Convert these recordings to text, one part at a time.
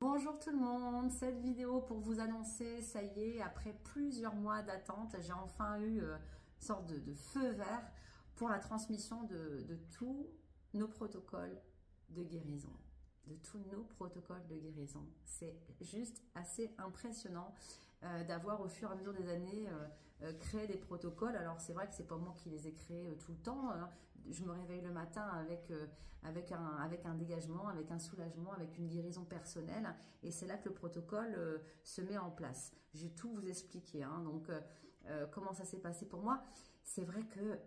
Bonjour tout le monde, cette vidéo pour vous annoncer, ça y est, après plusieurs mois d'attente, j'ai enfin eu une sorte de feu vert pour la transmission de tous nos protocoles de guérison. C'est juste assez impressionnant d'avoir au fur et à mesure des années créé des protocoles. Alors c'est vrai que c'est pas moi qui les ai créés tout le temps. Je me réveille le matin avec un dégagement, avec un soulagement, avec une guérison personnelle. Et c'est là que le protocole se met en place. Je vais tout vous expliquer. Donc comment ça s'est passé pour moi. C'est vrai que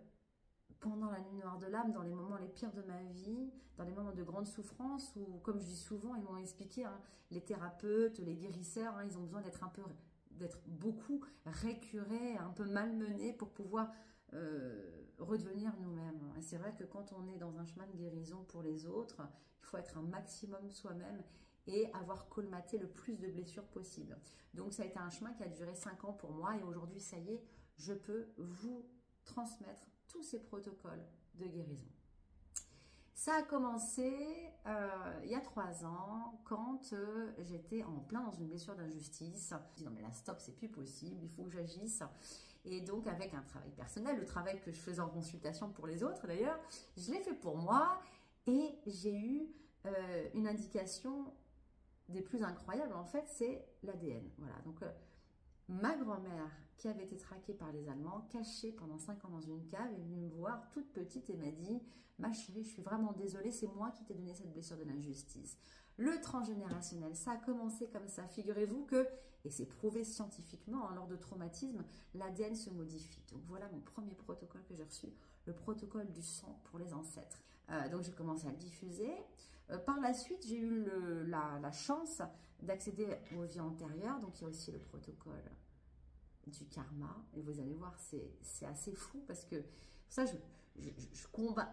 pendant la nuit noire de l'âme, dans les moments les pires de ma vie, dans les moments de grande souffrance, où, comme je dis souvent, ils m'ont expliqué, les thérapeutes, les guérisseurs, ils ont besoin d'être beaucoup récurés, un peu malmenés pour pouvoir redevenir nous-mêmes. Et c'est vrai que quand on est dans un chemin de guérison pour les autres, il faut être un maximum soi-même et avoir colmaté le plus de blessures possible. Donc ça a été un chemin qui a duré 5 ans pour moi et aujourd'hui, ça y est, je peux vous transmettre tous ces protocoles de guérison. Ça a commencé il y a 3 ans quand j'étais en plein dans une blessure d'injustice. Je me dis non mais là stop, c'est plus possible, il faut que j'agisse. Et donc avec un travail personnel, le travail que je faisais en consultation pour les autres d'ailleurs, je l'ai fait pour moi et j'ai eu une indication des plus incroyables en fait, c'est l'ADN. Voilà, donc ma grand-mère, qui avait été traquée par les Allemands, cachée pendant 5 ans dans une cave, est venue me voir toute petite et m'a dit « Ma chérie, je suis vraiment désolée, c'est moi qui t'ai donné cette blessure de l'injustice. » Le transgénérationnel, ça a commencé comme ça. Figurez-vous que, et c'est prouvé scientifiquement, lors de traumatisme, l'ADN se modifie. Donc voilà mon premier protocole que j'ai reçu, le protocole du sang pour les ancêtres. Donc j'ai commencé à le diffuser. Par la suite, j'ai eu la chance d'accéder aux vies antérieures. Donc il y a aussi le protocole du karma. Et vous allez voir, c'est assez fou parce que ça, je combat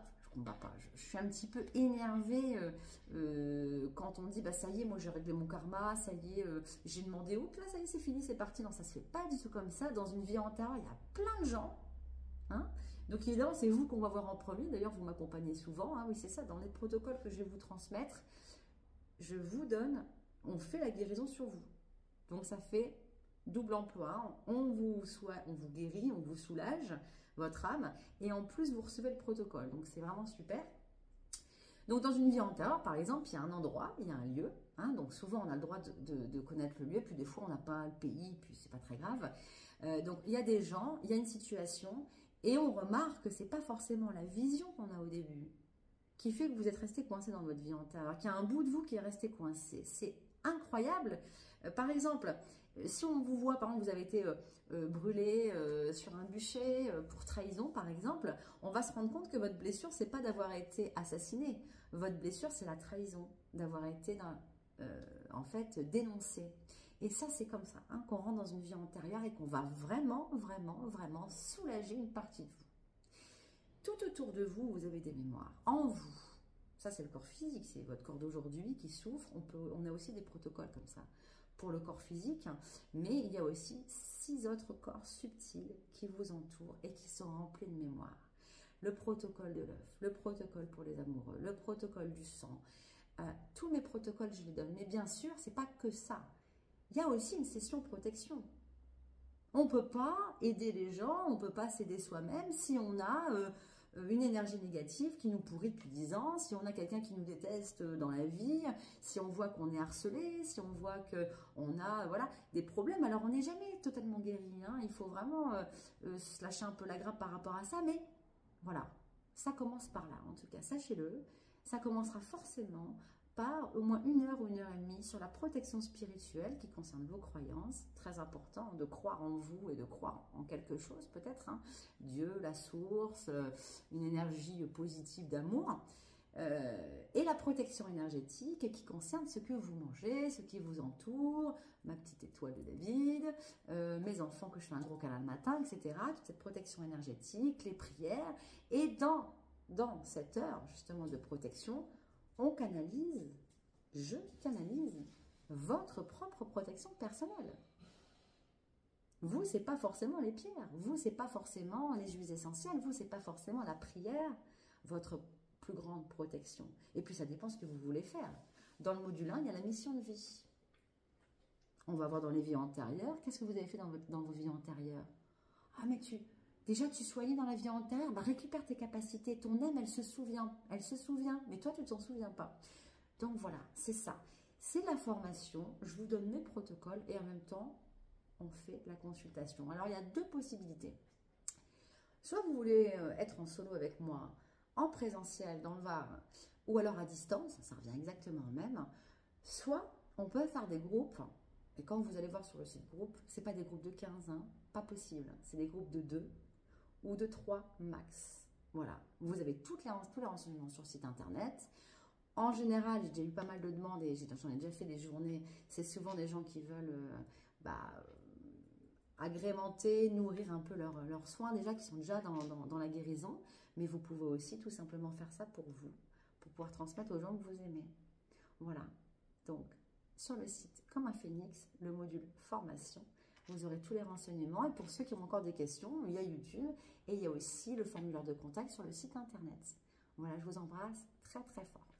pas. Je suis un petit peu énervée quand on me dit bah ça y est, moi j'ai réglé mon karma, ça y est, j'ai demandé oups, là ça y est, c'est fini, c'est parti. Non, ça se fait pas du tout comme ça. Dans une vie antérieure, il y a plein de gens. Donc évidemment, c'est vous qu'on va voir en premier. D'ailleurs, vous m'accompagnez souvent. Oui, c'est ça. Dans les protocoles que je vais vous transmettre, je vous donne, on fait la guérison sur vous. Donc ça fait double emploi. On vous guérit, on vous soulage votre âme. Et en plus, vous recevez le protocole. Donc c'est vraiment super. Donc dans une vie antérieure, par exemple, il y a un endroit, il y a un lieu. Donc souvent, on a le droit de connaître le lieu. Puis des fois, on n'a pas le pays. Puis c'est pas très grave. Donc il y a des gens, il y a une situation. Et on remarque que ce n'est pas forcément la vision qu'on a au début qui fait que vous êtes resté coincé dans votre vie antérieure, qu'il y a un bout de vous qui est resté coincé. C'est incroyable. Par exemple, si on vous voit, par exemple, vous avez été brûlé sur un bûcher pour trahison, par exemple, on va se rendre compte que votre blessure, c'est pas d'avoir été assassiné. Votre blessure, c'est la trahison, d'avoir été en fait dénoncé. Et ça, c'est comme ça, qu'on rentre dans une vie antérieure et qu'on va vraiment, vraiment, vraiment soulager une partie de vous. Tout autour de vous, vous avez des mémoires. En vous, ça c'est le corps physique, c'est votre corps d'aujourd'hui qui souffre. On a aussi des protocoles comme ça pour le corps physique, mais il y a aussi 6 autres corps subtils qui vous entourent et qui sont remplis de mémoire. Le protocole de l'œuf, le protocole pour les amoureux, le protocole du sang. Tous mes protocoles, je les donne. Mais bien sûr, c'est pas que ça. Il y a aussi une session protection. On ne peut pas aider les gens, on ne peut pas s'aider soi-même si on a une énergie négative qui nous pourrit depuis 10 ans, si on a quelqu'un qui nous déteste dans la vie, si on voit qu'on est harcelé, si on voit qu'on a des problèmes. Alors on n'est jamais totalement guéri. Il faut vraiment se lâcher un peu la grappe par rapport à ça. Mais voilà, ça commence par là. En tout cas, sachez-le, ça commencera forcément par au moins 1 heure ou 1h30 sur la protection spirituelle qui concerne vos croyances. Très important de croire en vous et de croire en quelque chose peut-être. Dieu, la source, une énergie positive d'amour. Et la protection énergétique qui concerne ce que vous mangez, ce qui vous entoure, ma petite étoile de David, mes enfants que je fais un gros câlin le matin, etc. Toute cette protection énergétique, les prières. Et dans cette heure justement de protection, je canalise votre propre protection personnelle. Vous, c'est pas forcément les pierres. Vous, c'est pas forcément les huiles essentielles. Vous, c'est pas forcément la prière. Votre plus grande protection. Et puis, ça dépend ce que vous voulez faire. Dans le module 1, il y a la mission de vie. On va voir dans les vies antérieures. Qu'est-ce que vous avez fait dans vos vies antérieures? Ah, mais déjà, tu soignais dans la vie antérieure. Bah, récupère tes capacités. Ton âme, elle se souvient. Elle se souvient. Mais toi, tu ne t'en souviens pas. Donc, voilà, c'est ça. C'est la formation. Je vous donne mes protocoles et en même temps, on fait la consultation. Alors, il y a deux possibilités. Soit vous voulez être en solo avec moi, en présentiel, dans le Var, ou alors à distance, ça revient exactement au même. Soit on peut faire des groupes. Et quand vous allez voir sur le site groupe, ce n'est pas des groupes de 15, hein, pas possible. C'est des groupes de 2 ou de 3 max. Voilà, vous avez tous les renseignements sur le site internet. En général, j'ai déjà eu pas mal de demandes et j'en ai déjà fait des journées. C'est souvent des gens qui veulent agrémenter, nourrir un peu leurs soins déjà, qui sont déjà dans la guérison. Mais vous pouvez aussi tout simplement faire ça pour vous, pour pouvoir transmettre aux gens que vous aimez. Voilà, donc sur le site Comme un Phénix, le module formation, vous aurez tous les renseignements. Et pour ceux qui ont encore des questions, il y a YouTube et il y a aussi le formulaire de contact sur le site internet. Voilà, je vous embrasse très très fort.